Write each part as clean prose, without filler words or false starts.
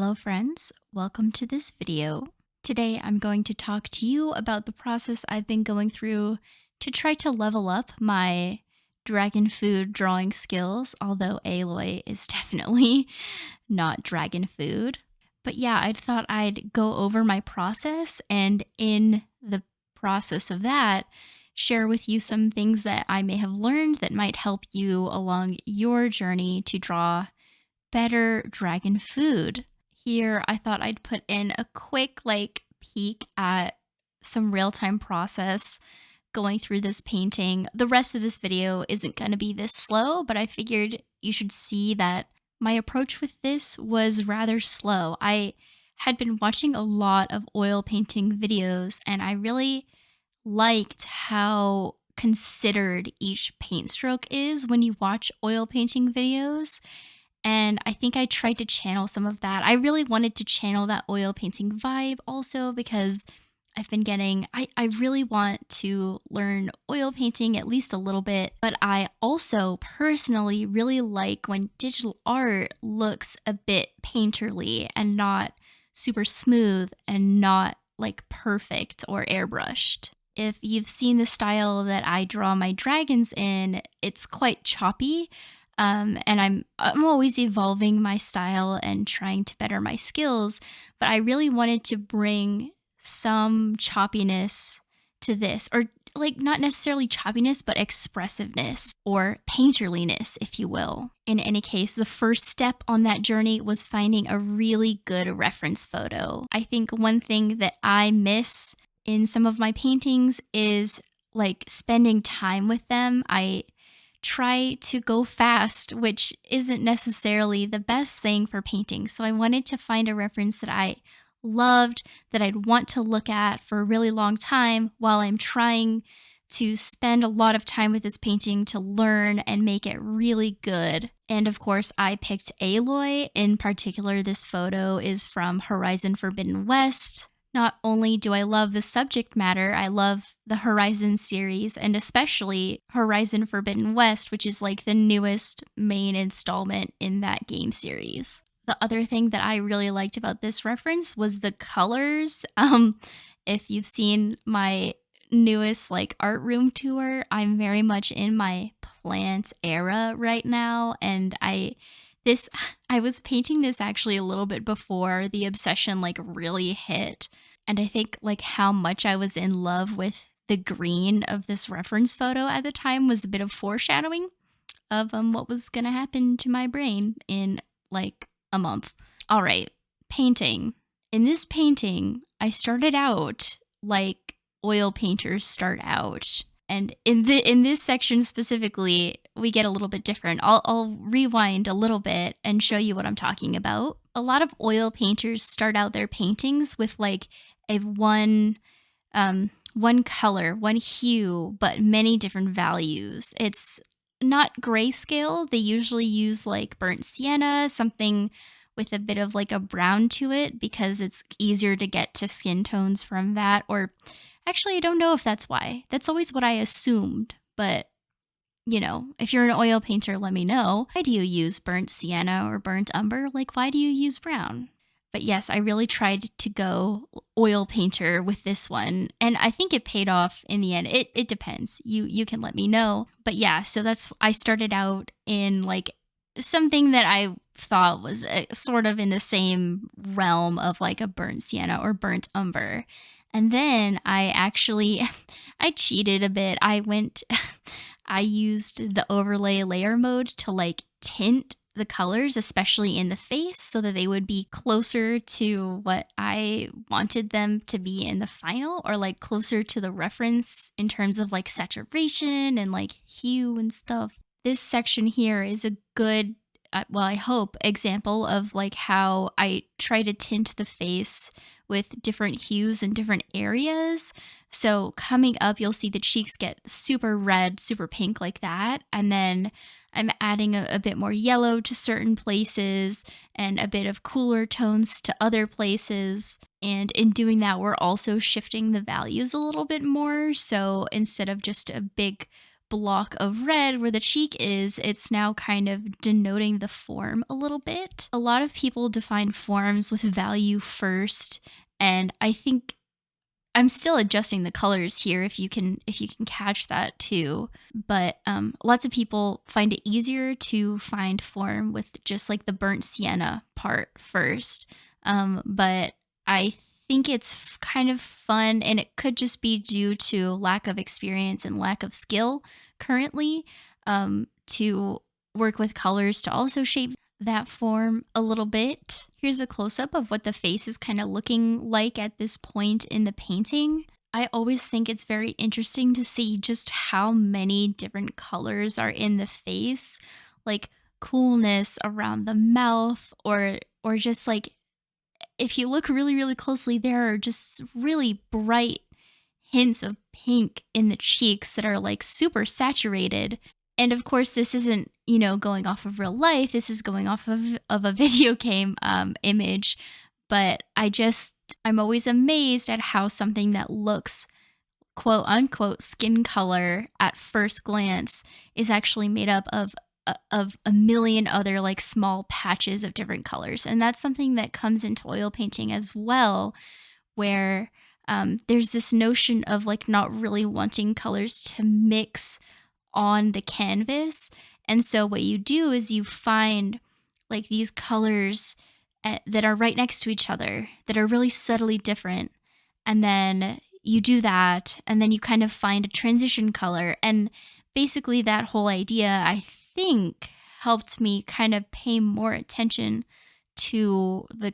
Hello friends, welcome to this video. Today I'm going to talk to you about the process I've been going through to try to level up my dragon food drawing skills, although Aloy is definitely not dragon food. But yeah, I thought I'd go over my process and in the process of that, share with you some things that I may have learned that might help you along your journey to draw better dragon food. Here, I thought I'd put in a quick peek at some real-time process going through this painting. The rest of this video isn't going to be this slow, but I figured you should see that my approach with this was rather slow. I had been watching a lot of oil painting videos and I really liked how considered each paint stroke is when you watch oil painting videos. And I think I tried to channel some of that. I really wanted to channel that oil painting vibe also because I really want to learn oil painting at least a little bit, but I also personally really like when digital art looks a bit painterly and not super smooth and not like perfect or airbrushed. If you've seen the style that I draw my dragons in, it's quite choppy. And I'm always evolving my style and trying to better my skills, but I really wanted to bring some choppiness to this, or like not necessarily choppiness, but expressiveness or painterliness, if you will. In any case, the first step on that journey was finding a really good reference photo. I think one thing that I miss in some of my paintings is like spending time with them. I try to go fast, which isn't necessarily the best thing for painting. So I wanted to find a reference that I loved, that I'd want to look at for a really long time while I'm trying to spend a lot of time with this painting to learn and make it really good. And of course, I picked Aloy. In particular, this photo is from Horizon Forbidden West. Not only do I love the subject matter, I love the Horizon series, and especially Horizon Forbidden West, which is like the newest main installment in that game series. The other thing that I really liked about this reference was the colors. If you've seen my newest like art room tour, I'm very much in my plant era right now, and this I was painting this actually a little bit before the obsession like really hit. And I think like how much I was in love with the green of this reference photo at the time was a bit of foreshadowing of what was going to happen to my brain in like a month. All right, painting. In this painting, I started out like oil painters start out. And in this section specifically, we get a little bit different. I'll rewind a little bit and show you what I'm talking about. A lot of oil painters start out their paintings with like a one color, one hue, but many different values. It's not grayscale. They usually use like burnt sienna, something with a bit of like a brown to it because it's easier to get to skin tones from that. Or actually, I don't know if that's why. That's always what I assumed. But, you know, if you're an oil painter, let me know. Why do you use burnt sienna or burnt umber? Like, why do you use brown? But yes, I really tried to go oil painter with this one. And I think it paid off in the end. It depends. You can let me know. But yeah, so I started out in like something that I thought was sort of in the same realm of like a burnt sienna or burnt umber. And then I cheated a bit. I used the overlay layer mode to like tint the colors, especially in the face, so that they would be closer to what I wanted them to be in the final, or like closer to the reference in terms of like saturation and like hue and stuff. This section here is a good, well, I hope, example of like how I try to tint the face with different hues in different areas. So coming up, you'll see the cheeks get super red, super pink like that. And then I'm adding a bit more yellow to certain places and a bit of cooler tones to other places. And in doing that, we're also shifting the values a little bit more. So instead of just a big block of red where the cheek is, it's now kind of denoting the form a little bit. A lot of people define forms with value first, and I think I'm still adjusting the colors here if you can catch that too. But lots of people find it easier to find form with just like the burnt sienna part first. But I think it's kind of fun, and it could just be due to lack of experience and lack of skill currently, to work with colors to also shape that form a little bit. Here's a close up of what the face is kind of looking like at this point in the painting. I always think it's very interesting to see just how many different colors are in the face, like coolness around the mouth, or just like if you look really really closely, there are just really bright hints of pink in the cheeks that are like super saturated. And of course, this isn't, going off of real life. This is going off of a video game image. But I'm always amazed at how something that looks quote unquote skin color at first glance is actually made up of a million other like small patches of different colors. And that's something that comes into oil painting as well, where there's this notion of like not really wanting colors to mix on the canvas. And so what you do is you find like these colors that are right next to each other that are really subtly different. And then you do that, and then you kind of find a transition color. And basically, that whole idea, I think, helped me kind of pay more attention to the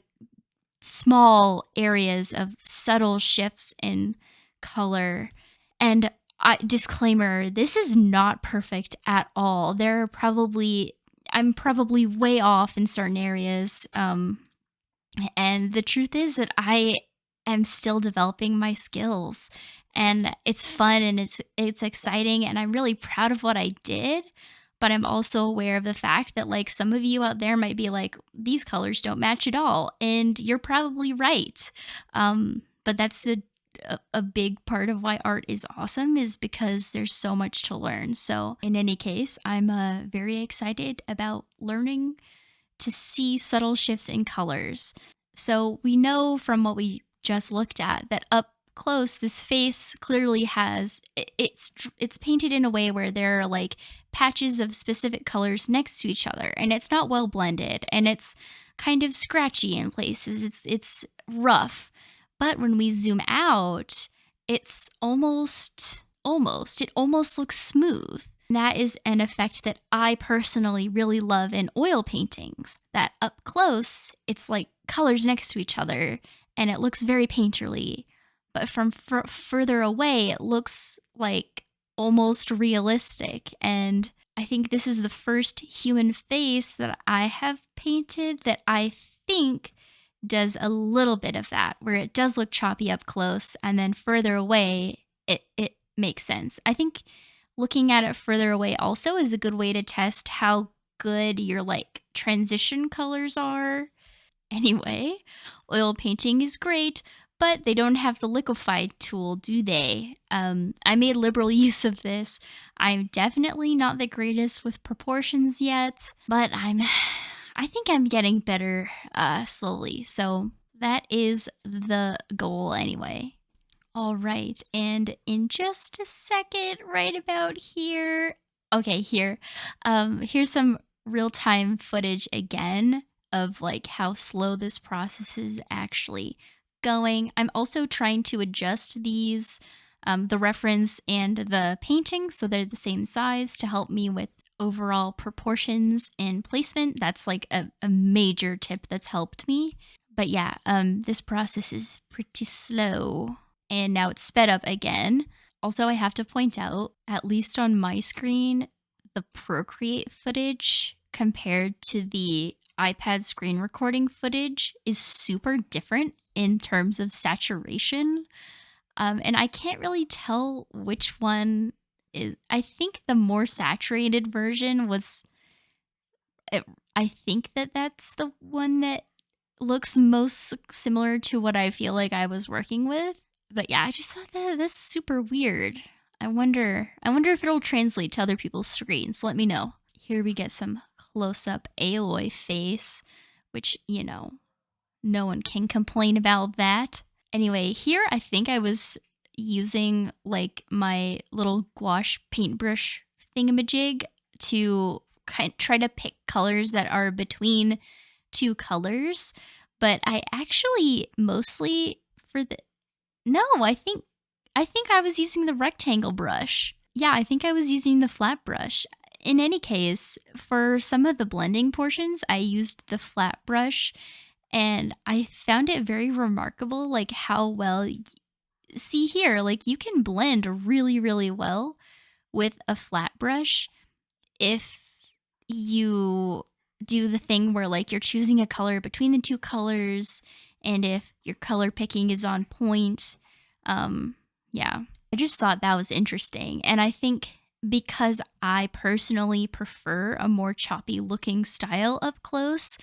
small areas of subtle shifts in color. And disclaimer, this is not perfect at all. I'm probably way off in certain areas. And the truth is that I am still developing my skills, and it's fun and it's exciting, and I'm really proud of what I did. But I'm also aware of the fact that like some of you out there might be like, these colors don't match at all, and you're probably right. But that's a big part of why art is awesome, is because there's so much to learn. So in any case, I'm very excited about learning to see subtle shifts in colors. So we know from what we just looked at that up close, this face clearly has it's painted in a way where there are like patches of specific colors next to each other, and it's not well blended, and it's kind of scratchy in places. It's rough. But when we zoom out, it's it almost looks smooth. And that is an effect that I personally really love in oil paintings. That up close, it's like colors next to each other, and it looks very painterly. But from further away, it looks like almost realistic. And I think this is the first human face that I have painted that I think does a little bit of that, where it does look choppy up close, and then further away, it makes sense. I think looking at it further away also is a good way to test how good your like transition colors are. Anyway, oil painting is great, but they don't have the liquefy tool, do they? I made liberal use of this. I'm definitely not the greatest with proportions yet, but I think I'm getting better slowly. So that is the goal anyway. All right, and in just a second, right about here. Okay, here. Here's some real-time footage again of like how slow this process is actually going. I'm also trying to adjust these, the reference and the painting, so they're the same size to help me with overall proportions and placement. That's like a major tip that's helped me. But yeah, this process is pretty slow. And now it's sped up again. Also, I have to point out, at least on my screen, the Procreate footage compared to the iPad screen recording footage is super different in terms of saturation. And I can't really tell which one is. I think the more saturated version was. I think that's the one that looks most similar to what I feel like I was working with. But yeah, I just thought that's super weird. I wonder if it'll translate to other people's screens. Let me know. Here we get some close-up Aloy face, which, no one can complain about that. Anyway, here I think I was using like my little gouache paintbrush thingamajig to try to pick colors that are between two colors, but I actually mostly for the no, I think I was using the rectangle brush. Yeah, I think I was using the flat brush. In any case, for some of the blending portions, I used the flat brush and I found it very remarkable like how well see here, like you can blend really really well with a flat brush if you do the thing where like you're choosing a color between the two colors and if your color picking is on point. Um yeah. I just thought that was interesting and I think because I personally prefer a more choppy looking style up close,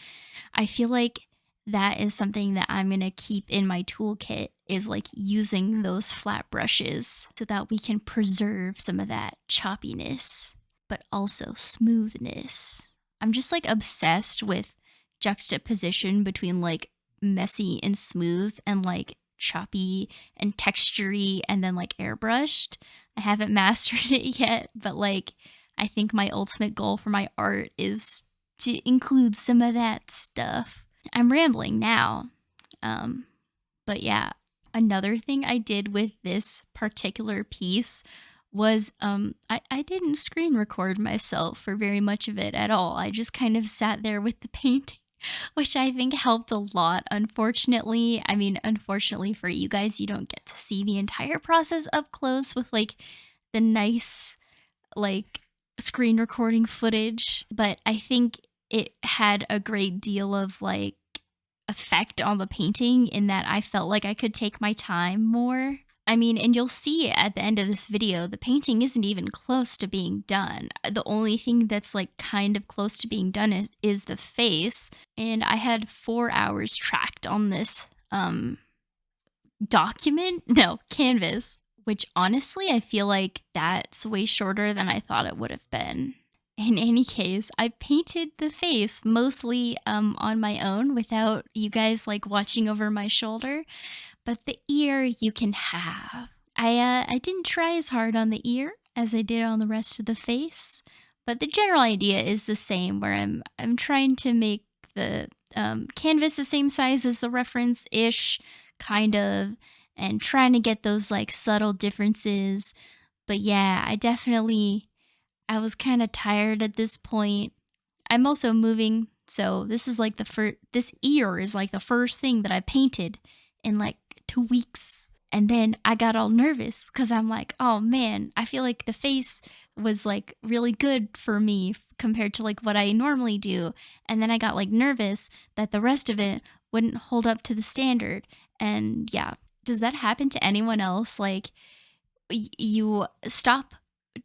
I feel like that is something that I'm going to keep in my toolkit is like using those flat brushes so that we can preserve some of that choppiness, but also smoothness. I'm just like obsessed with juxtaposition between like messy and smooth and like choppy and textury and then like airbrushed. I haven't mastered it yet, but like I think my ultimate goal for my art is to include some of that stuff. I'm rambling now. Um, but yeah, another thing I did with this particular piece was I didn't screen record myself for very much of it at all. I just kind of sat there with the painting, which I think helped a lot. Unfortunately, I mean, unfortunately for you guys, you don't get to see the entire process up close with like the nice like screen recording footage, but I think it had a great deal of like effect on the painting in that I felt like I could take my time more. I mean, and you'll see at the end of this video, the painting isn't even close to being done. The only thing that's like kind of close to being done is the face. And I had 4 hours tracked on this document, no, canvas, which honestly, I feel like that's way shorter than I thought it would have been. In any case, I painted the face mostly on my own without you guys like watching over my shoulder, but the ear you can have. I didn't try as hard on the ear as I did on the rest of the face, but the general idea is the same. Where I'm trying to make the canvas the same size as the reference ish, kind of, and trying to get those like subtle differences. But yeah, I was kind of tired at this point. I'm also moving, so this is like the first. This ear is like the first thing that I painted in like 2 weeks. And then I got all nervous because I'm like, oh man, I feel like the face was like really good for me compared to like what I normally do. And then I got like nervous that the rest of it wouldn't hold up to the standard. And yeah, does that happen to anyone else? Like, you stop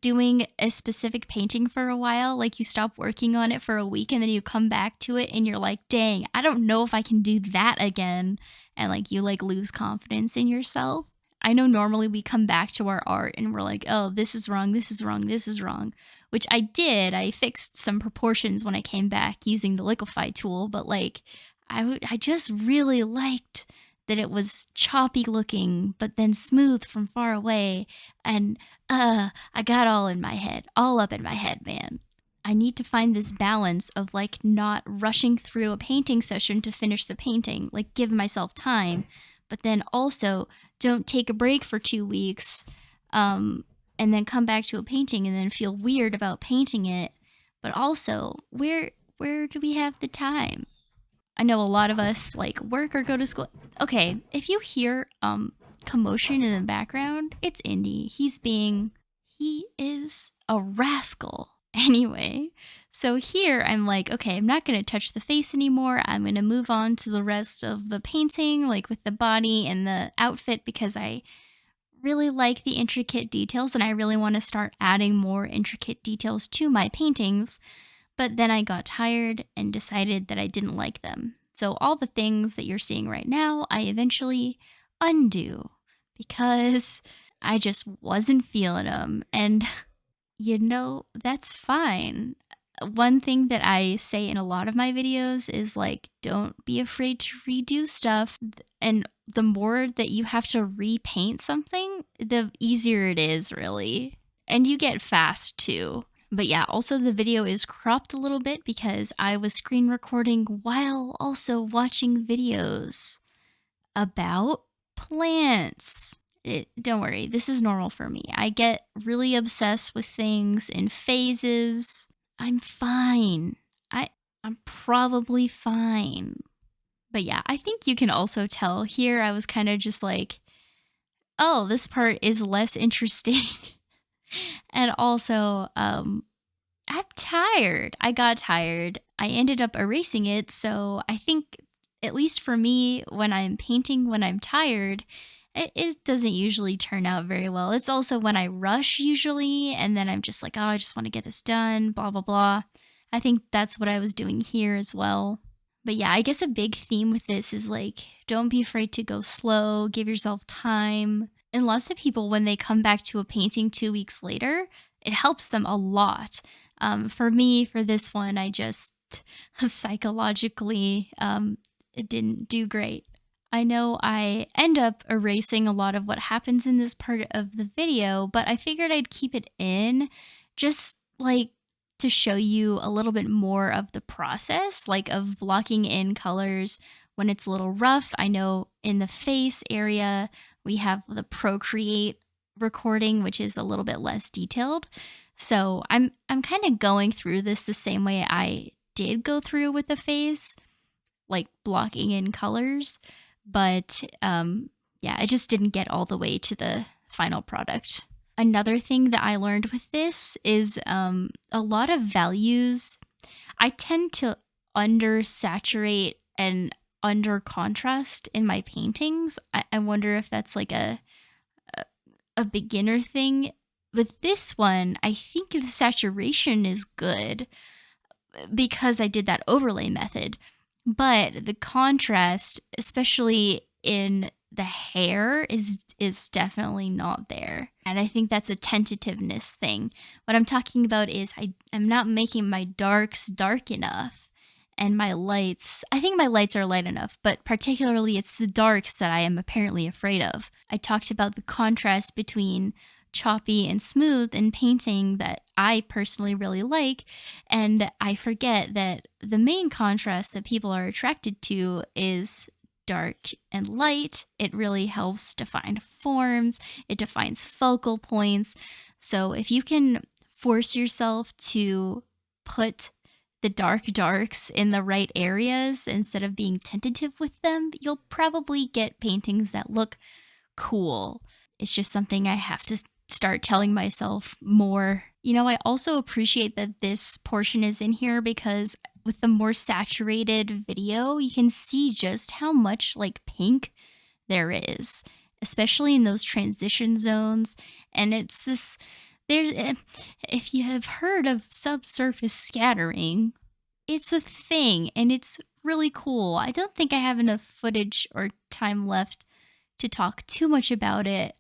doing a specific painting for a while, like you stop working on it for a week and then you come back to it and you're like, "Dang, I don't know if I can do that again." And like you like lose confidence in yourself. I know normally we come back to our art and we're like, "Oh, this is wrong, this is wrong, this is wrong." Which I did. I fixed some proportions when I came back using the liquify tool, but like I just really liked that it was choppy looking, but then smooth from far away. And I got all in my head, all up in my head, man. I need to find this balance of like not rushing through a painting session to finish the painting, like give myself time, but then also don't take a break for 2 weeks, and then come back to a painting and then feel weird about painting it. But also, where do we have the time? I know a lot of us like work or go to school. Okay, if you hear commotion in the background, it's Indy. He is a rascal. Anyway, so here I'm like, okay, I'm not going to touch the face anymore. I'm going to move on to the rest of the painting, like with the body and the outfit, because I really like the intricate details and I really want to start adding more intricate details to my paintings. But then I got tired and decided that I didn't like them. So all the things that you're seeing right now, I eventually undo because I just wasn't feeling them. And, that's fine. One thing that I say in a lot of my videos is like, don't be afraid to redo stuff. And the more that you have to repaint something, the easier it is, really. And you get fast too. But yeah, also the video is cropped a little bit because I was screen recording while also watching videos about plants. Don't worry, this is normal for me. I get really obsessed with things in phases. I'm fine. I I'm probably fine. But yeah, I think you can also tell here I was kind of just like, "Oh, this part is less interesting." And also, I'm tired. I got tired. I ended up erasing it, so I think, at least for me, when I'm painting when I'm tired, it doesn't usually turn out very well. It's also when I rush usually, and then I'm just like, "Oh, I just wanna get this done, blah, blah, blah." I think that's what I was doing here as well. But yeah, I guess a big theme with this is like, don't be afraid to go slow, give yourself time. And lots of people, when they come back to a painting 2 weeks later, it helps them a lot. For me, for this one, I just psychologically, it didn't do great. I know I end up erasing a lot of what happens in this part of the video, but I figured I'd keep it in just like to show you a little bit more of the process, like of blocking in colors when it's a little rough. I know in the face area, we have the Procreate recording, which is a little bit less detailed. So I'm kind of going through this the same way I did go through with the face, like blocking in colors. But yeah, I just didn't get all the way to the final product. Another thing that I learned with this is a lot of values. I tend to under saturate and under contrast in my paintings. I wonder if that's like a beginner thing. With this one, I think the saturation is good because I did that overlay method. But the contrast, especially in the hair, is definitely not there. And I think that's a tentativeness thing. What I'm talking about is I'm not making my darks dark enough and my lights, I think my lights are light enough, but particularly it's the darks that I am apparently afraid of. I talked about the contrast between choppy and smooth in painting that I personally really like, and I forget that the main contrast that people are attracted to is dark and light. It really helps define forms, it defines focal points. So if you can force yourself to put the darks in the right areas instead of being tentative with them, you'll probably get paintings that look cool. It's just something I have to start telling myself more. I also appreciate that this portion is in here because with the more saturated video, you can see just how much like pink there is, especially in those transition zones. And it's this, if you have heard of subsurface scattering, it's a thing and it's really cool. I don't think I have enough footage or time left to talk too much about it,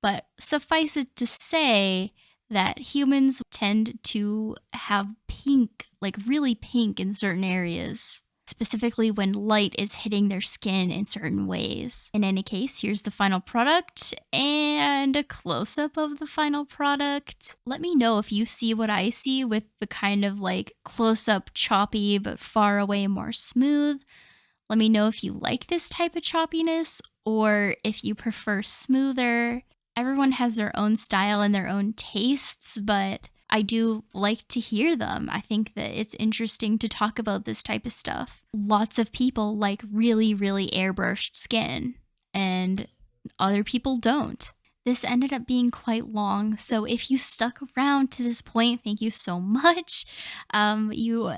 but suffice it to say that humans tend to have pink, like really pink in certain areas, specifically when light is hitting their skin in certain ways. In any case, here's the final product and a close up of the final product. Let me know if you see what I see with the kind of like close up choppy but far away more smooth. Let me know if you like this type of choppiness or if you prefer smoother. Everyone has their own style and their own tastes, but I do like to hear them. I think that it's interesting to talk about this type of stuff. Lots of people like really, really airbrushed skin, and other people don't. This ended up being quite long, so if you stuck around to this point, thank you so much. You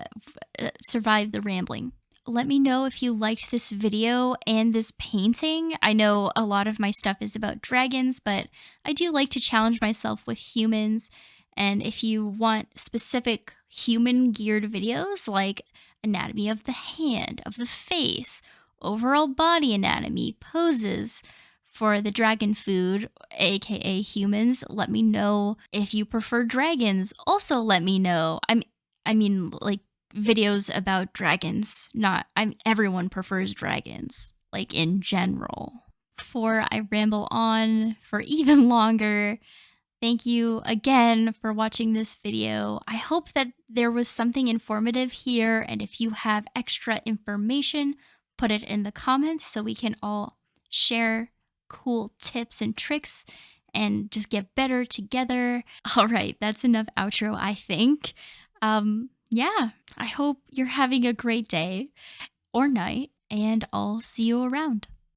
survived the rambling. Let me know if you liked this video and this painting. I know a lot of my stuff is about dragons, but I do like to challenge myself with humans. And if you want specific human geared videos like anatomy of the hand, of the face, overall body anatomy, poses, for the dragon food, aka humans, let me know if you prefer dragons. Also let me know. I mean like videos about dragons, not everyone prefers dragons, like in general. Before I ramble on for even longer, thank you again for watching this video. I hope that there was something informative here, and if you have extra information, put it in the comments so we can all share cool tips and tricks and just get better together. All right, that's enough outro, I think. Yeah, I hope you're having a great day or night, and I'll see you around.